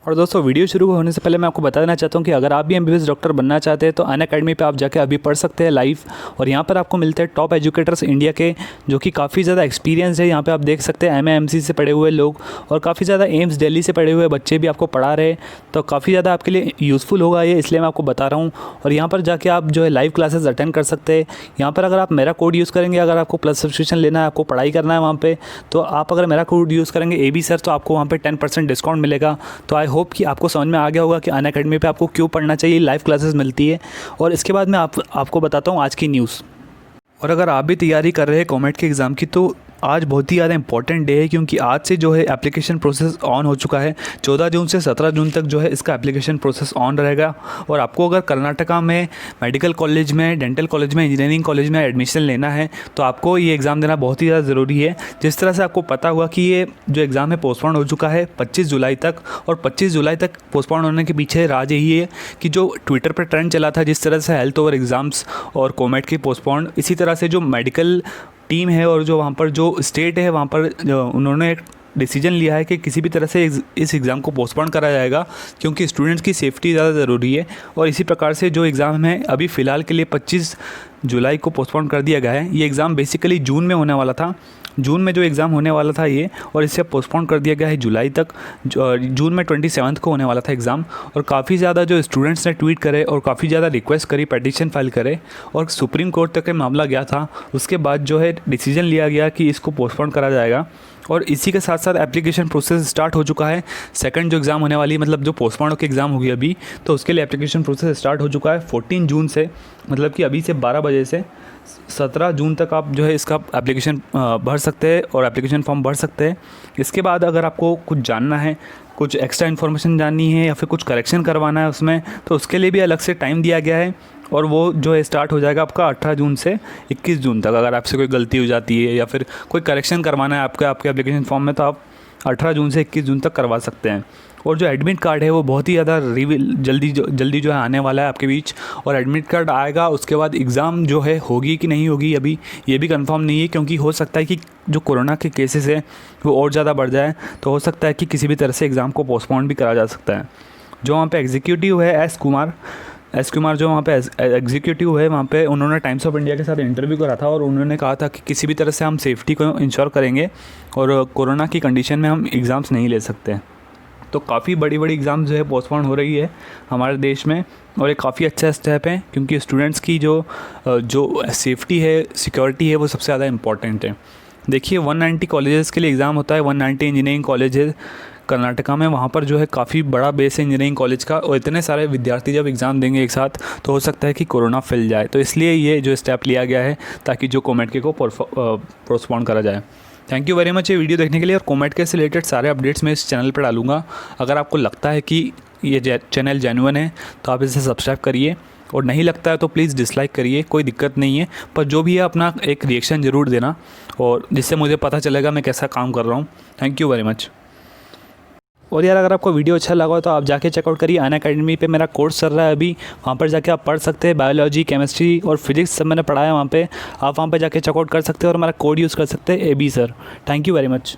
और दोस्तों वीडियो शुरू होने से पहले मैं आपको बता देना चाहता हूँ कि अगर आप भी एमबीबीएस डॉक्टर बनना चाहते हैं तो अनअकैडमी पे आप जाके अभी पढ़ सकते हैं लाइव। और यहाँ पर आपको मिलते हैं टॉप एजुकेटर्स इंडिया के, जो कि काफ़ी ज़्यादा एक्सपीरियंस है। यहाँ पे आप देख सकते हैं एमएएमसी से पढ़े हुए लोग और काफ़ी ज़्यादा एम्स दिल्ली से पढ़े हुए बच्चे भी आपको पढ़ा रहे हैं। तो काफ़ी ज़्यादा आपके लिए यूज़फुल होगा ये, इसलिए मैं आपको बता रहा हूँ। और यहाँ पर जाके आप जो है लाइव क्लासेस अटेंड कर सकते हैं। यहाँ पर अगर आप मेरा कोड यूज़ करेंगे, अगर आपको प्लस सब्सक्रिप्शन लेना है, आपको पढ़ाई करना है वहाँ पे, तो आप अगर मेरा कोड यूज़ करेंगे AB सर, तो आपको वहाँ पे 10% डिस्काउंट मिलेगा। तो आई होप कि आपको समझ में आ गया होगा कि अनअकैडमी पे आपको क्यों पढ़ना चाहिए, लाइव क्लासेस मिलती है। और इसके बाद मैं आपको बताता हूँ आज की न्यूज़। और अगर आप भी तैयारी कर रहे हैं कॉमेट के एग्ज़ाम की, तो आज बहुत ही ज़्यादा इंपॉर्टेंट डे है, क्योंकि आज से जो है एप्लीकेशन प्रोसेस ऑन हो चुका है। 14 जून से 17 जून तक जो है इसका एप्लीकेशन प्रोसेस ऑन रहेगा। और आपको अगर कर्नाटका में मेडिकल कॉलेज में, डेंटल कॉलेज में, इंजीनियरिंग कॉलेज में एडमिशन लेना है तो आपको ये एग्ज़ाम देना बहुत ही ज़्यादा ज़रूरी है। जिस तरह से आपको पता हुआ कि ये जो एग्ज़ाम है पोस्टपोन हो चुका है 25 जुलाई तक, और 25 जुलाई तक पोस्टपोन होने के पीछे राज यही है कि जो ट्विटर पर ट्रेंड चला था, जिस तरह से हेल्थ ओवर एग्ज़ाम्स और कॉमेट की पोस्टपोन, इसी तरह से जो मेडिकल टीम है और जो वहाँ पर जो स्टेट है वहाँ पर उन्होंने एक डिसीजन लिया है कि किसी भी तरह से इस एग्ज़ाम को पोस्टपोन करा जाएगा, क्योंकि स्टूडेंट्स की सेफ्टी ज़्यादा ज़रूरी है। और इसी प्रकार से जो एग्ज़ाम है अभी फ़िलहाल के लिए 25 जुलाई को पोस्टपोन कर दिया गया है। ये एग्ज़ाम बेसिकली जून में होने वाला था, जून में जो एग्ज़ाम होने वाला था ये, और इसे पोस्टपोन कर दिया गया है जुलाई तक। जून में 27 को होने वाला था एग्ज़ाम। और काफ़ी ज़्यादा जो स्टूडेंट्स ने ट्वीट करे और काफ़ी ज़्यादा रिक्वेस्ट करी, पिटीशन फाइल करे, और सुप्रीम कोर्ट तक ये मामला गया था। उसके बाद जो है डिसीजन लिया गया कि इसको पोस्टपोन करा जाएगा। और इसी के साथ साथ एप्लीकेशन प्रोसेस स्टार्ट हो चुका है। सेकंड जो एग्ज़ाम होने वाली, मतलब जो पोस्टपोन होकर एग्ज़ाम होगी अभी, तो उसके लिए एप्लीकेशन प्रोसेस स्टार्ट हो चुका है 14 जून से, मतलब कि अभी से 12 बजे से 17 जून तक आप जो है इसका एप्लीकेशन भर सकते हैं और एप्लीकेशन फॉर्म भर सकते हैं। इसके बाद अगर आपको कुछ जानना है, कुछ एक्स्ट्रा इन्फॉर्मेशन जाननी है या फिर कुछ करेक्शन करवाना है उसमें, तो उसके लिए भी अलग से टाइम दिया गया है। और वो जो है स्टार्ट हो जाएगा आपका 18 जून से 21 जून तक। अगर आपसे कोई गलती हो जाती है या फिर कोई करेक्शन करवाना है आपके एप्लीकेशन फॉर्म में, तो आप 18 जून से 21 जून तक करवा सकते हैं। और जो एडमिट कार्ड है वो बहुत ही ज़्यादा जल्दी जो है आने वाला है आपके बीच। और एडमिट कार्ड आएगा, उसके बाद एग्ज़ाम जो है होगी कि नहीं होगी अभी ये भी कंफर्म नहीं है, क्योंकि हो सकता है कि जो कोरोना के केसेस है वो और ज़्यादा बढ़ जाए, तो हो सकता है कि किसी भी तरह से एग्ज़ाम को पोस्टपोन भी करा जा सकता है। जो वहाँ पे एग्जीक्यूटिव है एस कुमार जो वहाँ पे एग्जीक्यूटिव है, वहाँ पे उन्होंने टाइम्स ऑफ इंडिया के साथ इंटरव्यू करा था और उन्होंने कहा था कि किसी भी तरह से हम सेफ्टी को इंश्योर करेंगे और कोरोना की कंडीशन में हम एग्ज़ाम्स नहीं ले सकते। तो काफ़ी बड़ी एग्ज़ाम जो है पोस्टपोन हो रही है हमारे देश में, और एक काफ़ी अच्छा स्टेप है, क्योंकि स्टूडेंट्स की जो सेफ्टी है, सिक्योरिटी है, वो सबसे ज़्यादा इंपॉर्टेंट है। देखिए 190 कॉलेजेस के लिए एग्ज़ाम होता है, 190 इंजीनियरिंग कॉलेज है कर्नाटका में, वहाँ पर जो है काफ़ी बड़ा बेस है इंजीनियरिंग कॉलेज का, और इतने सारे विद्यार्थी जब एग्ज़ाम देंगे एक साथ तो हो सकता है कि कोरोना फैल जाए। तो इसलिए ये जो स्टेप लिया गया है ताकि जो कॉमेट के को पोस्टपोन करा जाए। थैंक यू वेरी मच ये वीडियो देखने के लिए। और कॉमेट के से रिलेटेड सारे अपडेट्स मैं इस चैनल पर डालूंगा। अगर आपको लगता है कि ये चैनल जेन्युइन है तो आप इसे सब्सक्राइब करिए, और नहीं लगता है तो प्लीज़ डिसलाइक करिए, कोई दिक्कत नहीं है। पर जो भी है अपना एक रिएक्शन ज़रूर देना, और जिससे मुझे पता चलेगा मैं कैसा काम कर रहा हूँ। Thank you very much. और यार अगर आपको वीडियो अच्छा लगा हो तो आप जाके चेकआउट करिए, अनअकैडमी पे मेरा कोर्स चल रहा है अभी, वहाँ पर जाके आप पढ़ सकते हैं। बायोलॉजी, केमिस्ट्री और फिजिक्स सब मैंने पढ़ाया वहाँ पे, आप वहाँ पे जाके चेकआउट कर सकते हैं और मेरा कोड यूज़ कर सकते हैं AB sir. Thank you very much.